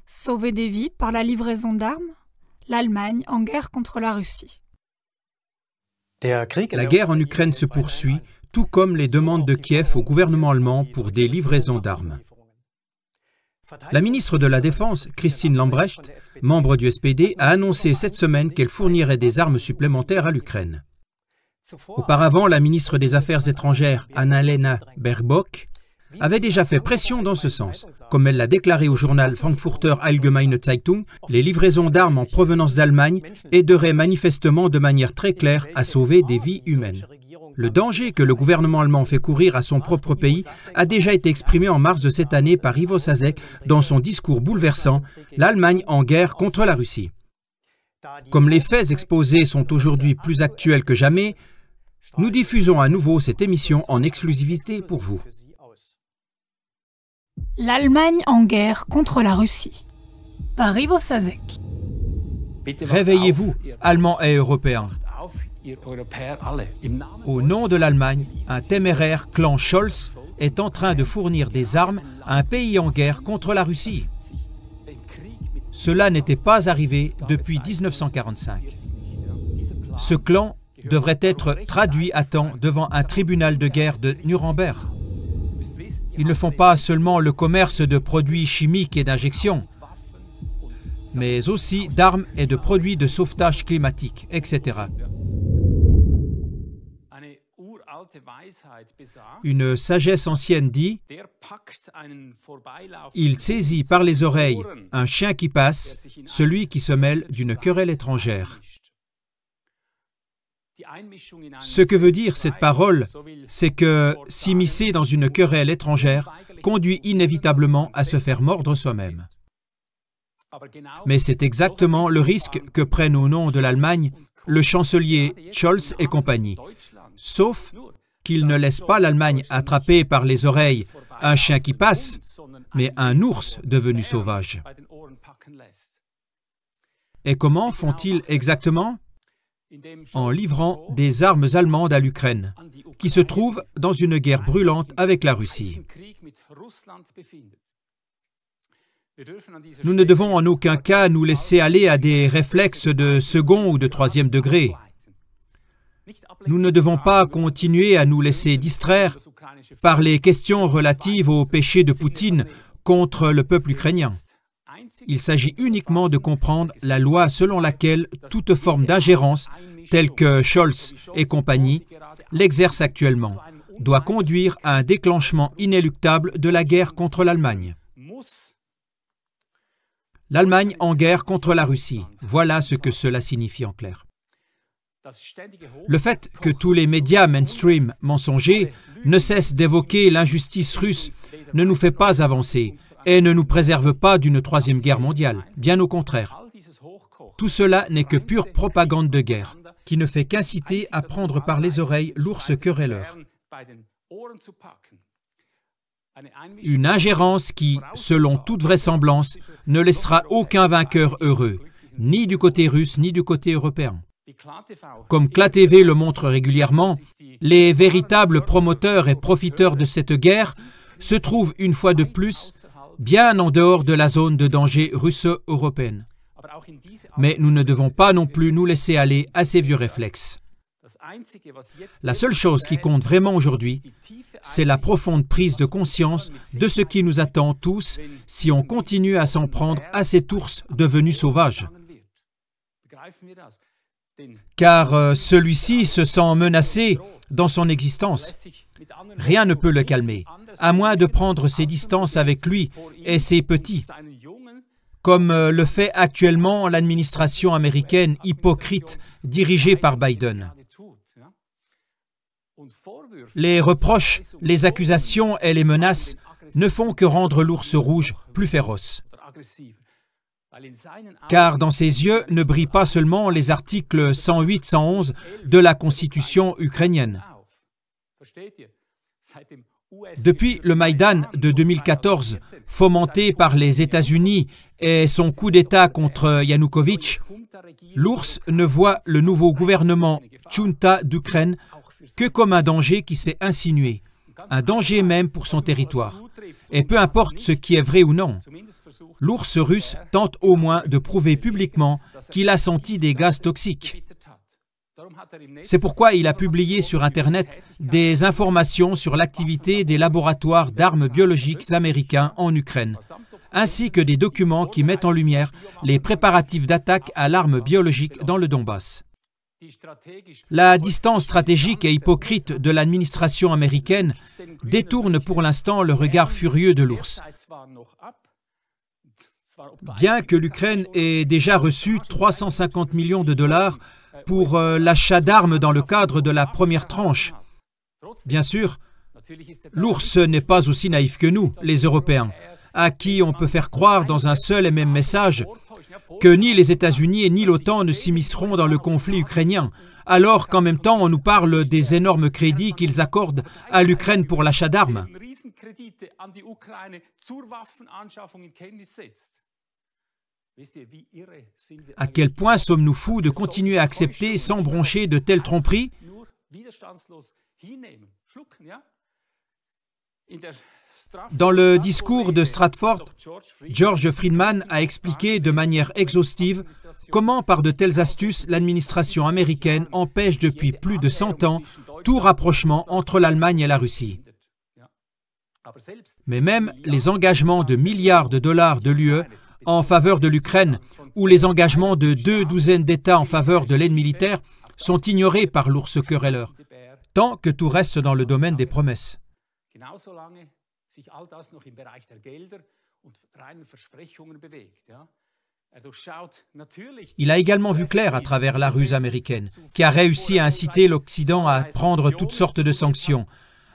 Sauver des vies par la livraison d'armes? L'Allemagne en guerre contre la Russie. La guerre en Ukraine se poursuit, tout comme les demandes de Kiev au gouvernement allemand pour des livraisons d'armes. La ministre de la Défense, Christine Lambrecht, membre du SPD, a annoncé cette semaine qu'elle fournirait des armes supplémentaires à l'Ukraine. Auparavant, la ministre des Affaires étrangères, Annalena Baerbock, avait déjà fait pression dans ce sens. Comme elle l'a déclaré au journal Frankfurter Allgemeine Zeitung, les livraisons d'armes en provenance d'Allemagne aideraient manifestement de manière très claire à sauver des vies humaines. Le danger que le gouvernement allemand fait courir à son propre pays a déjà été exprimé en mars de cette année par Ivo Sasek dans son discours bouleversant « L'Allemagne en guerre contre la Russie ». Comme les faits exposés sont aujourd'hui plus actuels que jamais, nous diffusons à nouveau cette émission en exclusivité pour vous. L'Allemagne en guerre contre la Russie. Par Ivo Sasek. Réveillez-vous, Allemands et Européens. Au nom de l'Allemagne, un téméraire clan Scholz est en train de fournir des armes à un pays en guerre contre la Russie. Cela n'était pas arrivé depuis 1945. Ce clan devrait être traduit à temps devant un tribunal de guerre de Nuremberg. Ils ne font pas seulement le commerce de produits chimiques et d'injections, mais aussi d'armes et de produits de sauvetage climatique, etc. Une sagesse ancienne dit « Il saisit par les oreilles un chien qui passe, celui qui se mêle d'une querelle étrangère. » Ce que veut dire cette parole, c'est que s'immiscer dans une querelle étrangère conduit inévitablement à se faire mordre soi-même. Mais c'est exactement le risque que prennent au nom de l'Allemagne le chancelier Scholz et compagnie. Sauf qu'il ne laisse pas l'Allemagne attraper par les oreilles un chien qui passe, mais un ours devenu sauvage. Et comment font-ils exactement? En livrant des armes allemandes à l'Ukraine, qui se trouve dans une guerre brûlante avec la Russie. Nous ne devons en aucun cas nous laisser aller à des réflexes de second ou de troisième degré. Nous ne devons pas continuer à nous laisser distraire par les questions relatives au péché de Poutine contre le peuple ukrainien. Il s'agit uniquement de comprendre la loi selon laquelle toute forme d'ingérence, telle que Scholz et compagnie l'exercent actuellement, doit conduire à un déclenchement inéluctable de la guerre contre l'Allemagne. L'Allemagne en guerre contre la Russie, voilà ce que cela signifie en clair. Le fait que tous les médias mainstream mensongers ne cessent d'évoquer l'injustice russe ne nous fait pas avancer et ne nous préserve pas d'une troisième guerre mondiale, bien au contraire. Tout cela n'est que pure propagande de guerre, qui ne fait qu'inciter à prendre par les oreilles l'ours querelleur. Une ingérence qui, selon toute vraisemblance, ne laissera aucun vainqueur heureux, ni du côté russe, ni du côté européen. Comme KlaTV le montre régulièrement, les véritables promoteurs et profiteurs de cette guerre se trouvent une fois de plus bien en dehors de la zone de danger russo-européenne. Mais nous ne devons pas non plus nous laisser aller à ces vieux réflexes. La seule chose qui compte vraiment aujourd'hui, c'est la profonde prise de conscience de ce qui nous attend tous si on continue à s'en prendre à cet ours devenu sauvage. Car celui-ci se sent menacé dans son existence. Rien ne peut le calmer, à moins de prendre ses distances avec lui et ses petits, comme le fait actuellement l'administration américaine hypocrite dirigée par Biden. Les reproches, les accusations et les menaces ne font que rendre l'ours rouge plus féroce. Car dans ses yeux ne brillent pas seulement les articles 108-111 de la Constitution ukrainienne. Depuis le Maïdan de 2014, fomenté par les États-Unis et son coup d'État contre Yanukovych, l'ours ne voit le nouveau gouvernement Tchunta d'Ukraine que comme un danger qui s'est insinué, un danger même pour son territoire. Et peu importe ce qui est vrai ou non, l'ours russe tente au moins de prouver publiquement qu'il a senti des gaz toxiques. C'est pourquoi il a publié sur Internet des informations sur l'activité des laboratoires d'armes biologiques américains en Ukraine, ainsi que des documents qui mettent en lumière les préparatifs d'attaque à l'arme biologique dans le Donbass. La distance stratégique et hypocrite de l'administration américaine détourne pour l'instant le regard furieux de l'ours. Bien que l'Ukraine ait déjà reçu 350 millions de dollars pour l'achat d'armes dans le cadre de la première tranche, bien sûr, l'ours n'est pas aussi naïf que nous, les Européens, à qui on peut faire croire dans un seul et même message que ni les États-Unis ni l'OTAN ne s'immisceront dans le conflit ukrainien, alors qu'en même temps on nous parle des énormes crédits qu'ils accordent à l'Ukraine pour l'achat d'armes. À quel point sommes-nous fous de continuer à accepter sans broncher de telles tromperies? Dans le discours de Stratford, George Friedman a expliqué de manière exhaustive comment, par de telles astuces, l'administration américaine empêche depuis plus de 100 ans tout rapprochement entre l'Allemagne et la Russie. Mais même les engagements de milliards de dollars de l'UE en faveur de l'Ukraine ou les engagements de 2 douzaines d'États en faveur de l'aide militaire sont ignorés par l'ours querelleur, tant que tout reste dans le domaine des promesses. Il a également vu clair à travers la ruse américaine, qui a réussi à inciter l'Occident à prendre toutes sortes de sanctions,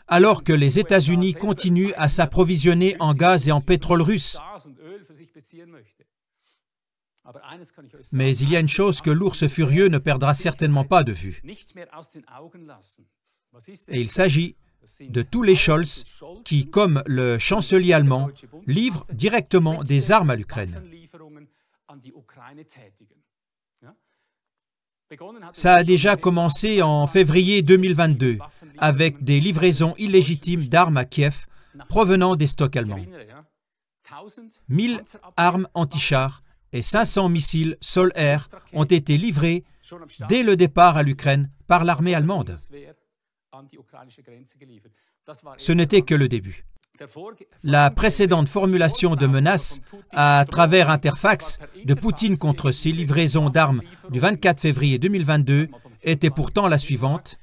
alors que les États-Unis continuent à s'approvisionner en gaz et en pétrole russe. Mais il y a une chose que l'ours furieux ne perdra certainement pas de vue. Et il s'agit de tous les Scholz qui, comme le chancelier allemand, livrent directement des armes à l'Ukraine. Ça a déjà commencé en février 2022 avec des livraisons illégitimes d'armes à Kiev provenant des stocks allemands. 1000 armes anti-chars et 500 missiles sol-air ont été livrés dès le départ à l'Ukraine par l'armée allemande. Ce n'était que le début. La précédente formulation de menace à travers Interfax de Poutine contre ces livraisons d'armes du 24 février 2022 était pourtant la suivante.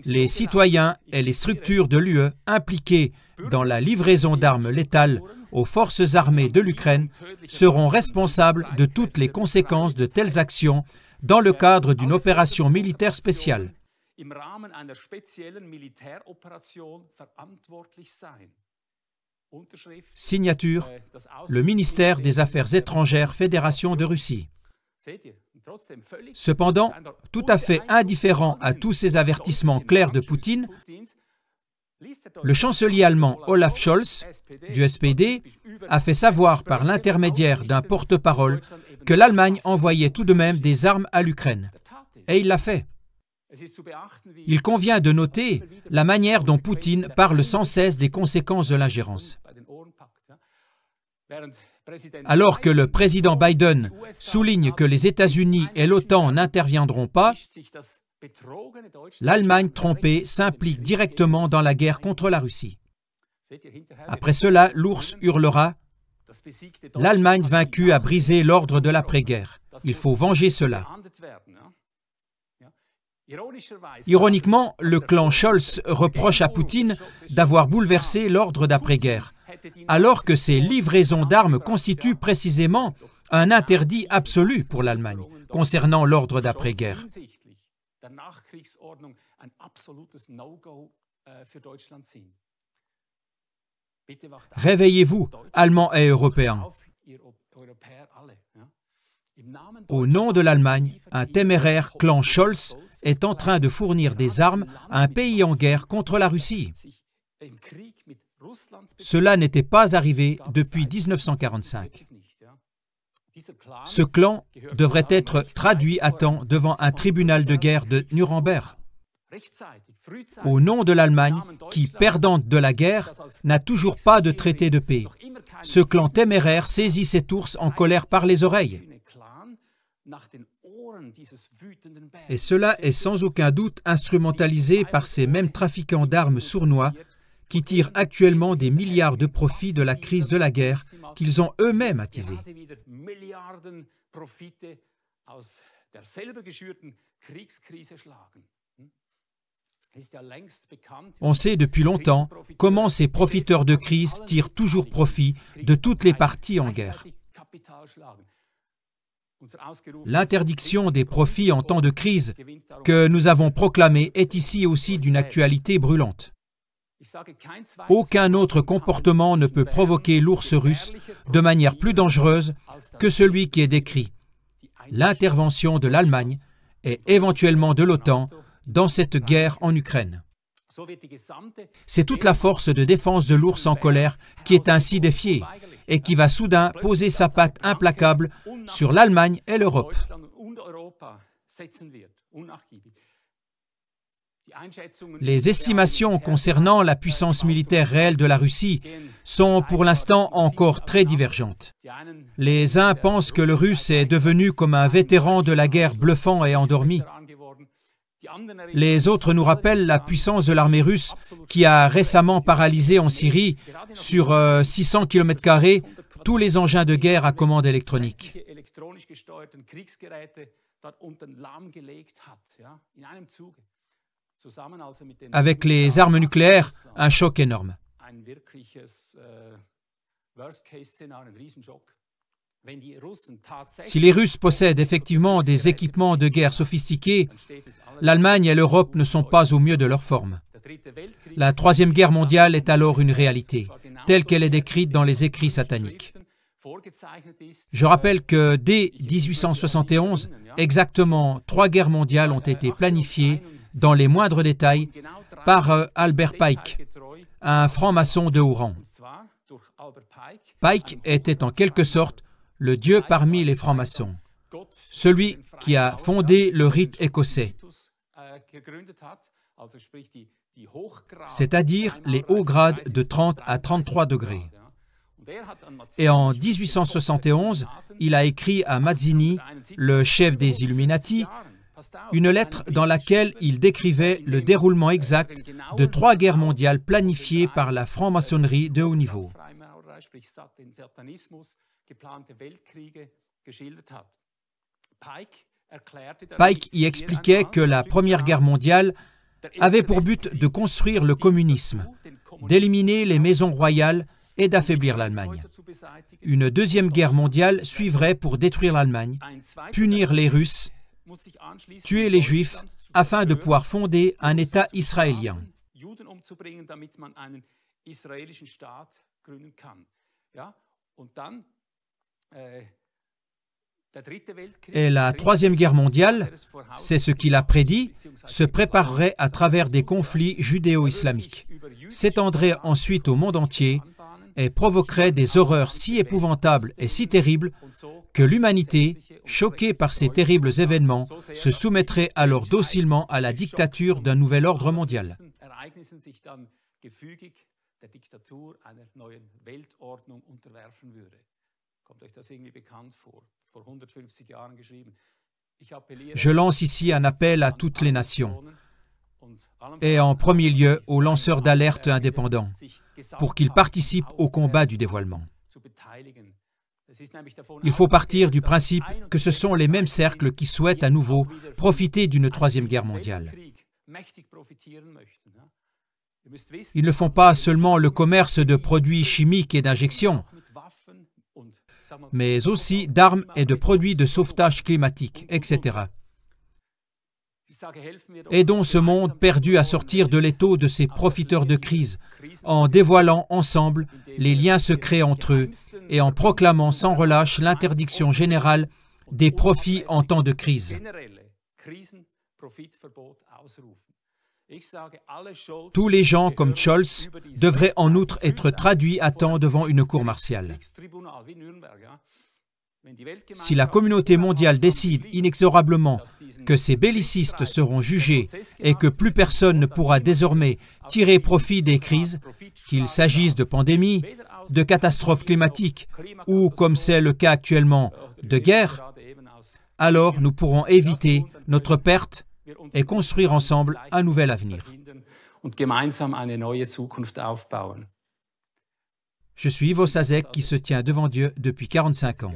Les citoyens et les structures de l'UE impliqués dans la livraison d'armes létales aux forces armées de l'Ukraine seront responsables de toutes les conséquences de telles actions dans le cadre d'une opération militaire spéciale. Signature, le ministère des Affaires étrangères, Fédération de Russie. Cependant, tout à fait indifférent à tous ces avertissements clairs de Poutine, le chancelier allemand Olaf Scholz, du SPD, a fait savoir par l'intermédiaire d'un porte-parole que l'Allemagne envoyait tout de même des armes à l'Ukraine. Et il l'a fait. Il convient de noter la manière dont Poutine parle sans cesse des conséquences de l'ingérence. Alors que le président Biden souligne que les États-Unis et l'OTAN n'interviendront pas, l'Allemagne trompée s'implique directement dans la guerre contre la Russie. Après cela, l'ours hurlera « L'Allemagne vaincue a brisé l'ordre de l'après-guerre. Il faut venger cela. » Ironiquement, le clan Scholz reproche à Poutine d'avoir bouleversé l'ordre d'après-guerre, alors que ces livraisons d'armes constituent précisément un interdit absolu pour l'Allemagne concernant l'ordre d'après-guerre. Réveillez-vous, Allemands et Européens. Au nom de l'Allemagne, un téméraire clan Scholz est en train de fournir des armes à un pays en guerre contre la Russie. Cela n'était pas arrivé depuis 1945. Ce clan devrait être traduit à temps devant un tribunal de guerre de Nuremberg. au nom de l'Allemagne, qui, perdante de la guerre, n'a toujours pas de traité de paix. Ce clan téméraire saisit cet ours en colère par les oreilles. Et cela est sans aucun doute instrumentalisé par ces mêmes trafiquants d'armes sournois qui tirent actuellement des milliards de profits de la crise de la guerre qu'ils ont eux-mêmes attisée. On sait depuis longtemps comment ces profiteurs de crise tirent toujours profit de toutes les parties en guerre. L'interdiction des profits en temps de crise que nous avons proclamée est ici aussi d'une actualité brûlante. Aucun autre comportement ne peut provoquer l'ours russe de manière plus dangereuse que celui qui est décrit: l'intervention de l'Allemagne et éventuellement de l'OTAN dans cette guerre en Ukraine. C'est toute la force de défense de l'ours en colère qui est ainsi défiée et qui va soudain poser sa patte implacable sur l'Allemagne et l'Europe. Les estimations concernant la puissance militaire réelle de la Russie sont pour l'instant encore très divergentes. Les uns pensent que le Russe est devenu comme un vétéran de la guerre bluffant et endormi. Les autres nous rappellent la puissance de l'armée russe qui a récemment paralysé en Syrie, sur 600 km², tous les engins de guerre à commande électronique. Avec les armes nucléaires, un choc énorme. Si les Russes possèdent effectivement des équipements de guerre sophistiqués, l'Allemagne et l'Europe ne sont pas au mieux de leur forme. La Troisième Guerre mondiale est alors une réalité, telle qu'elle est décrite dans les écrits sataniques. Je rappelle que dès 1871, exactement 3 guerres mondiales ont été planifiées dans les moindres détails par Albert Pike, un franc-maçon de haut rang. Pike était en quelque sorte le dieu parmi les francs-maçons, celui qui a fondé le rite écossais, c'est-à-dire les hauts grades de 30 à 33 degrés. Et en 1871, il a écrit à Mazzini, le chef des Illuminati, une lettre dans laquelle il décrivait le déroulement exact de 3 guerres mondiales planifiées par la franc-maçonnerie de haut niveau. Pike y expliquait que la Première Guerre mondiale avait pour but de construire le communisme, d'éliminer les maisons royales et d'affaiblir l'Allemagne. Une deuxième guerre mondiale suivrait pour détruire l'Allemagne, punir les Russes, tuer les Juifs afin de pouvoir fonder un État israélien. Et la Troisième Guerre mondiale, c'est ce qu'il a prédit, se préparerait à travers des conflits judéo-islamiques, s'étendrait ensuite au monde entier et provoquerait des horreurs si épouvantables et si terribles que l'humanité, choquée par ces terribles événements, se soumettrait alors docilement à la dictature d'un nouvel ordre mondial. Je lance ici un appel à toutes les nations, et en premier lieu aux lanceurs d'alerte indépendants, pour qu'ils participent au combat du dévoilement. Il faut partir du principe que ce sont les mêmes cercles qui souhaitent à nouveau profiter d'une troisième guerre mondiale. Ils ne font pas seulement le commerce de produits chimiques et d'injections, mais aussi d'armes et de produits de sauvetage climatique, etc. Aidons ce monde perdu à sortir de l'étau de ces profiteurs de crise, en dévoilant ensemble les liens secrets entre eux et en proclamant sans relâche l'interdiction générale des profits en temps de crise. Tous les gens comme Scholz devraient en outre être traduits à temps devant une cour martiale. Si la communauté mondiale décide inexorablement que ces bellicistes seront jugés et que plus personne ne pourra désormais tirer profit des crises, qu'il s'agisse de pandémies, de catastrophes climatiques ou, comme c'est le cas actuellement, de guerres, alors nous pourrons éviter notre perte et construire ensemble un nouvel avenir. Je suis Ivo Sazek qui se tient devant Dieu depuis 45 ans.